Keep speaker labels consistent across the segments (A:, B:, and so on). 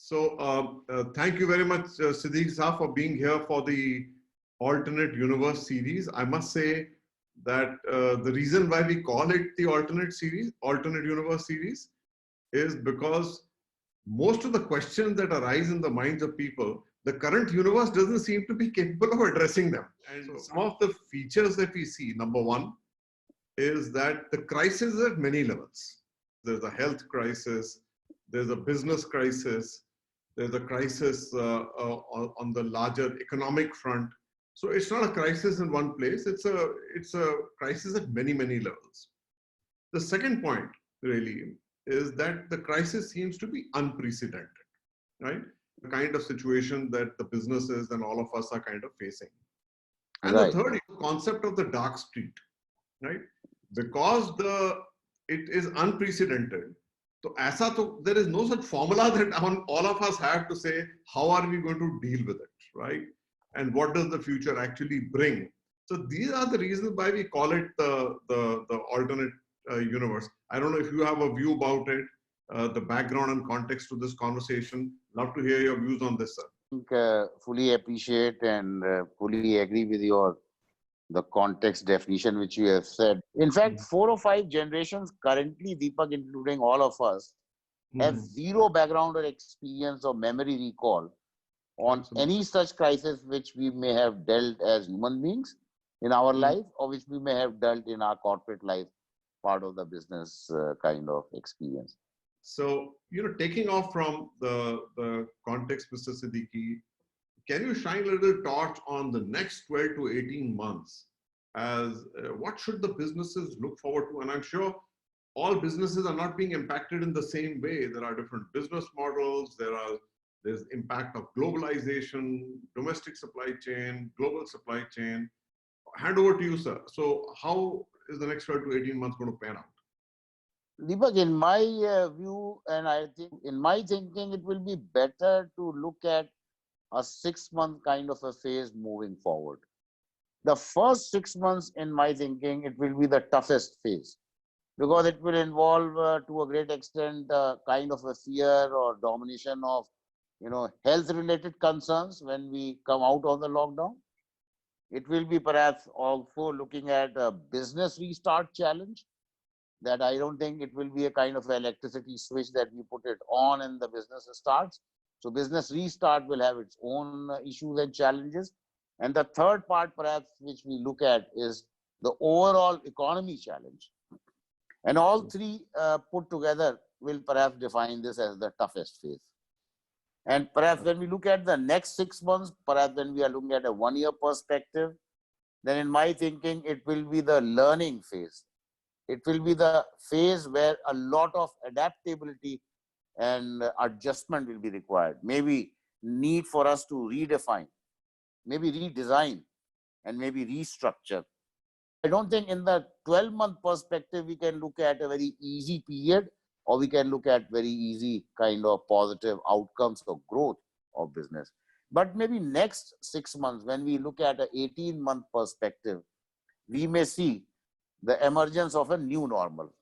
A: Thank you very much, Siddiqui Sir, for being here for the Alternate Universe series. I must say that the reason why we call it the Alternate Universe series, is because most of the questions that arise in the minds of people, the current universe doesn't seem to be capable of addressing them. And some of the features that we see, number one, is that the crisis is at many levels. There's a health crisis, there's a business crisis, there's a crisis on the larger economic front. So it's not a crisis in one place, it's a crisis at many, many levels. The second point really is that the crisis seems to be unprecedented, right? The kind of situation that the businesses and all of us are kind of facing. And the third is the concept of the dark street, right? Because it is unprecedented. So there is no such formula that all of us have to say, how are we going to deal with it, right? And what does the future actually bring? So these are the reasons why we call it the alternate universe. I don't know if you have a view about it, the background and context to this conversation. Love to hear your views on this, sir.
B: I think fully appreciate and fully agree with the context definition which you have said. In fact, 4 or 5 generations currently, Deepak, including all of us, have zero background or experience or memory recall on any such crisis which we may have dealt as human beings in our life, or which we may have dealt in our corporate life, part of the business kind of experience.
A: So, taking off from the context, Mr. Siddiqui, can you shine a little torch on the next 12 to 18 months as what should the businesses look forward to? And I'm sure all businesses are not being impacted in the same way. There are different business models. There's impact of globalization, domestic supply chain, global supply chain. Hand over to you, sir. So how is the next 12 to 18 months going to pan out?
B: Deepak, in my view, and I think in my thinking, it will be better to look at a 6-month kind of a phase moving forward. The first 6 months, in my thinking, it will be the toughest phase, because it will involve to a great extent kind of a fear or domination of health related concerns when we come out of the lockdown. It will be perhaps also looking at a business restart challenge, that I don't think it will be a kind of electricity switch that we put it on and the business starts. So business restart will have its own issues and challenges. And the third part perhaps which we look at is the overall economy challenge. And all three put together will perhaps define this as the toughest phase. And perhaps when we look at the next 6 months, perhaps when we are looking at a 1-year perspective, then in my thinking, it will be the learning phase. It will be the phase where a lot of adaptability and adjustment will be required. Maybe need for us to redefine, maybe redesign, and maybe restructure. I don't think in the 12-month perspective, we can look at a very easy period, or we can look at very easy kind of positive outcomes of growth of business. But maybe next 6 months, when we look at an 18-month perspective, we may see the emergence of a new normal.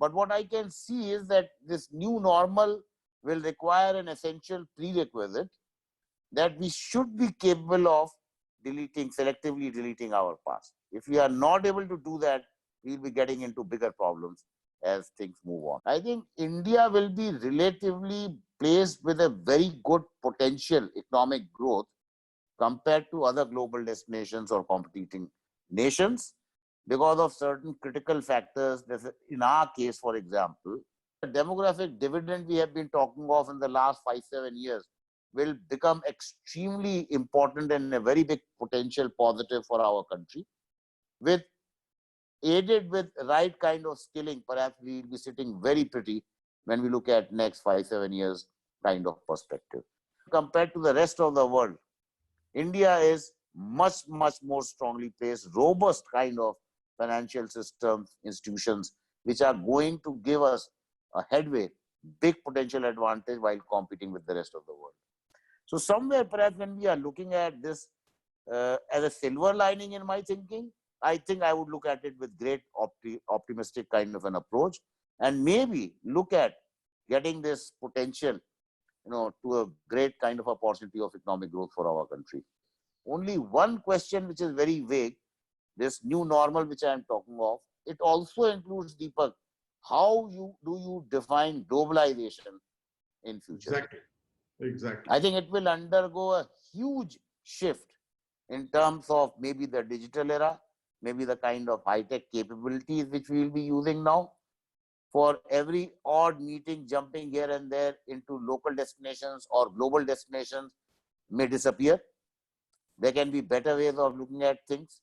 B: But what I can see is that this new normal will require an essential prerequisite, that we should be capable of selectively deleting our past. If we are not able to do that, we'll be getting into bigger problems as things move on. I think India will be relatively placed with a very good potential economic growth compared to other global destinations or competing nations, because of certain critical factors. In our case, for example, the demographic dividend we have been talking of in the last 5-7 years will become extremely important and a very big potential positive for our country. Aided with right kind of skilling, perhaps we will be sitting very pretty when we look at next 5-7 years kind of perspective. Compared to the rest of the world, India is much more strongly placed, robust kind of financial systems, institutions, which are going to give us a headway, big potential advantage while competing with the rest of the world. So somewhere perhaps when we are looking at this as a silver lining in my thinking, I think I would look at it with great optimistic kind of an approach, and maybe look at getting this potential to a great kind of opportunity of economic growth for our country. Only one question which is very vague, this new normal which I am talking of, it also includes, Deepak, how do you define globalization in future?
A: Exactly. Exactly.
B: I think it will undergo a huge shift in terms of maybe the digital era, maybe the kind of high-tech capabilities which we will be using now. For every odd meeting, jumping here and there into local destinations or global destinations may disappear. There can be better ways of looking at things,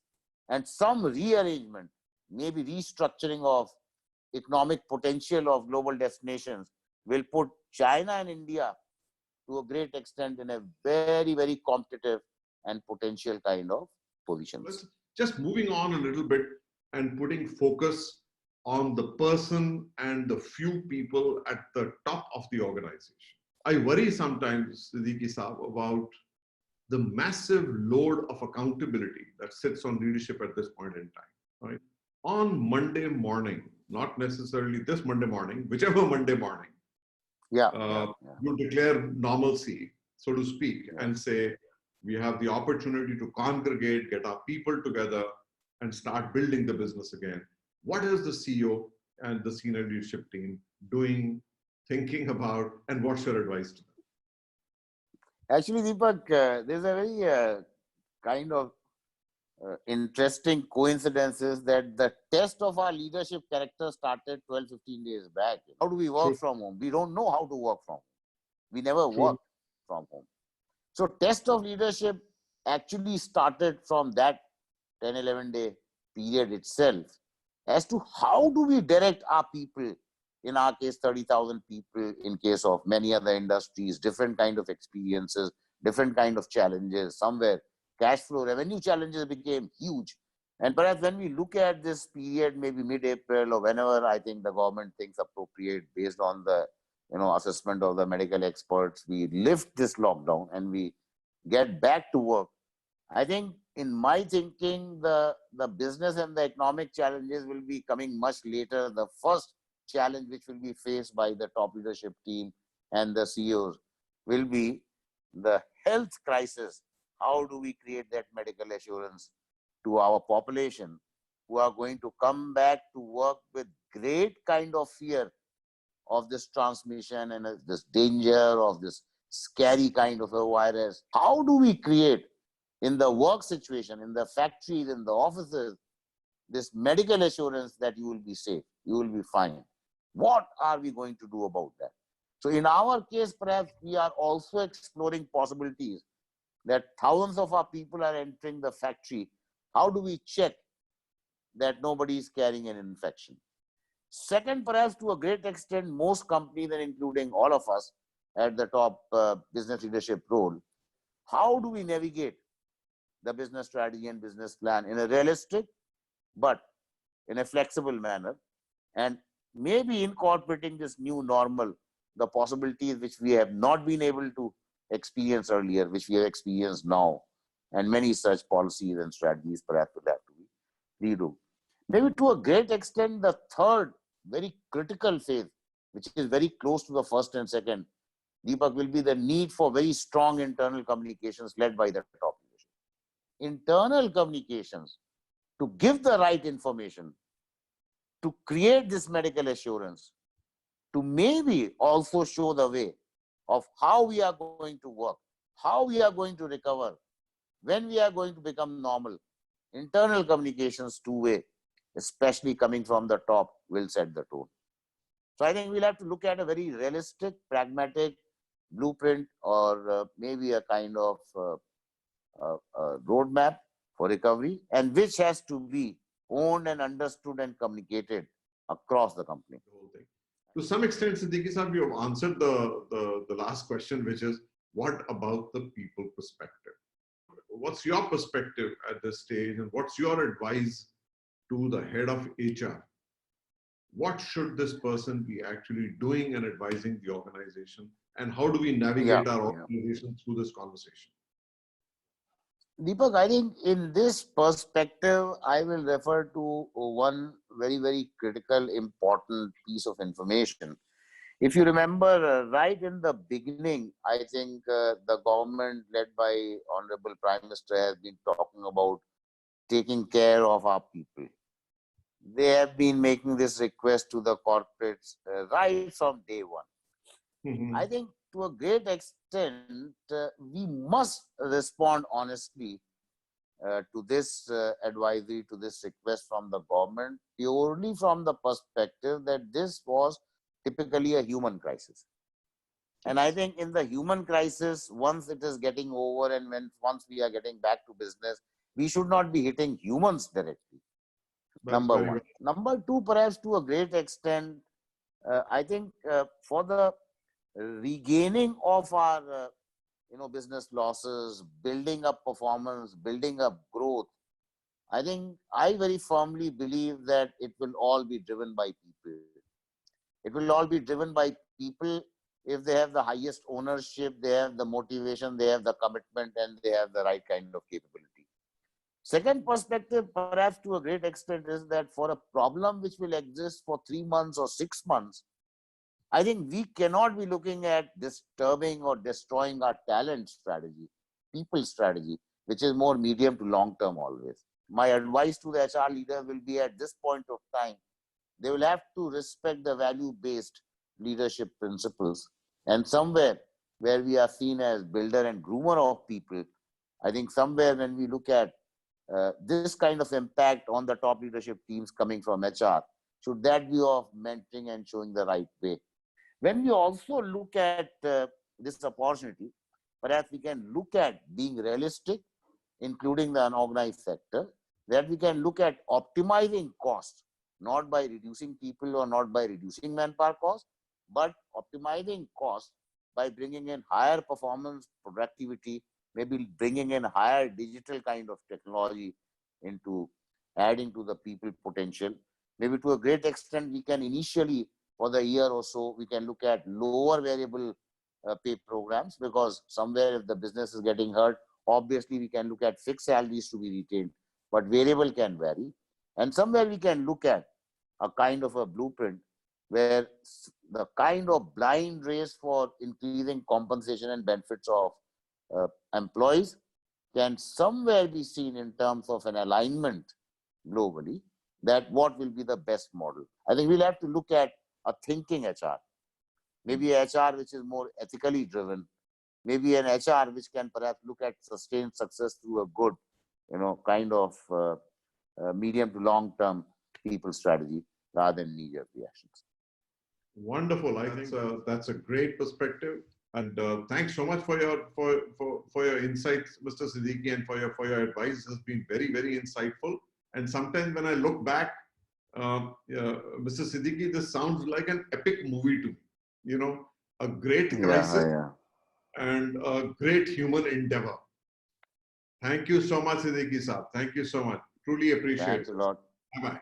B: and some rearrangement, maybe restructuring of economic potential of global destinations will put China and India to a great extent in a very, very competitive and potential kind of positions.
A: Just moving on a little bit and putting focus on the person and the few people at the top of the organization. I worry sometimes, Siddiqui Saab, about the massive load of accountability that sits on leadership at this point in time. Right? On Monday morning, not necessarily this Monday morning, whichever Monday morning, you declare normalcy, so to speak, and say, we have the opportunity to congregate, get our people together, and start building the business again. What is the CEO and the senior leadership team doing, thinking about, and what's your advice to them?
B: Actually, Deepak, there's a very kind of interesting coincidences that the test of our leadership character started 12, 15 days back. How do we work from home? We don't know how to work from home. We never worked from home. So test of leadership actually started from that 10, 11-day period itself as to how do we direct our people, in our case 30,000 people, in case of many other industries, different kind of experiences, different kind of challenges. Somewhere cash flow, revenue challenges became huge. And perhaps when we look at this period, maybe mid-April or whenever I think the government thinks appropriate based on the assessment of the medical experts, we lift this lockdown and we get back to work. I think in my thinking, the business and the economic challenges will be coming much later. The first challenge which will be faced by the top leadership team and the CEOs will be the health crisis. How do we create that medical assurance to our population who are going to come back to work with great kind of fear of this transmission and this danger of this scary kind of a virus? How do we create in the work situation, in the factories, in the offices, this medical assurance that you will be safe, you will be fine? What are we going to do about that? So in our case, perhaps we are also exploring possibilities that thousands of our people are entering the factory. How do we check that nobody is carrying an infection? Second, perhaps to a great extent, most companies, and including all of us at the top business leadership role, how do we navigate the business strategy and business plan in a realistic but in a flexible manner, and maybe incorporating this new normal, the possibilities which we have not been able to experience earlier, which we have experienced now, and many such policies and strategies perhaps will have to be redo. Maybe to a great extent, the third very critical phase, which is very close to the first and second, Deepak, will be the need for very strong internal communications led by the top leadership. Internal communications to give the right information, to create this medical assurance, to maybe also show the way of how we are going to work, how we are going to recover, when we are going to become normal. Internal communications two-way, especially coming from the top, will set the tone. So I think we'll have to look at a very realistic, pragmatic blueprint, or maybe a kind of roadmap for recovery, and which has to be owned and understood and communicated across the company.
A: To some extent, Siddiqui Saab, you have answered the last question, which is, what about the people perspective? What's your perspective at this stage, and what's your advice to the head of HR? What should this person be actually doing and advising the organization? And how do we navigate our organization through this conversation?
B: Deepak, I think in this perspective, I will refer to one very, very critical, important piece of information. If you remember, right in the beginning, I think the government led by Honorable Prime Minister has been talking about taking care of our people. They have been making this request to the corporates right from day one. I think to a great extent, we must respond honestly to this advisory, to this request from the government, purely from the perspective that this was typically a human crisis. And I think in the human crisis, once it is getting over and once we are getting back to business, we should not be hitting humans directly. Number one. Number two, perhaps to a great extent, I think for the regaining of our business losses, building up performance, building up growth, I very firmly believe that it will all be driven by people. It will all be driven by people if they have the highest ownership, they have the motivation, they have the commitment, and they have the right kind of capability. Second perspective, perhaps to a great extent, is that for a problem which will exist for 3 months or 6 months, I think we cannot be looking at disturbing or destroying our talent strategy, people strategy, which is more medium to long term always. My advice to the HR leader will be at this point of time, they will have to respect the value-based leadership principles. And somewhere where we are seen as builder and groomer of people, I think somewhere when we look at this kind of impact on the top leadership teams coming from HR, should that be of mentoring and showing the right way. When we also look at this opportunity, perhaps we can look at being realistic, including the unorganized sector, that we can look at optimizing costs, not by reducing people or not by reducing manpower costs, but optimizing costs by bringing in higher performance, productivity, maybe bringing in higher digital kind of technology into adding to the people potential. Maybe to a great extent, we can initially, for the year or so, we can look at lower variable pay programs, because somewhere if the business is getting hurt, obviously we can look at fixed salaries to be retained, but variable can vary. And somewhere we can look at a kind of a blueprint where the kind of blind race for increasing compensation and benefits of employees can somewhere be seen in terms of an alignment globally, that what will be the best model. I think we'll have to look at a thinking HR, maybe a HR which is more ethically driven, maybe an HR which can perhaps look at sustained success through a good, kind of medium to long term people strategy rather than knee-jerk reactions.
A: Wonderful. I think that's a great perspective. And thanks so much for your insights, Mr. Siddiqui, and for your advice. Has been very, very insightful. And sometimes when I look back, Mr. Siddiqui, this sounds like an epic movie to me. A great crisis and a great human endeavor. Thank you so much, Siddiqui Saab. Thank you so much. Truly appreciate it.
B: Thanks a lot.
A: Bye-bye.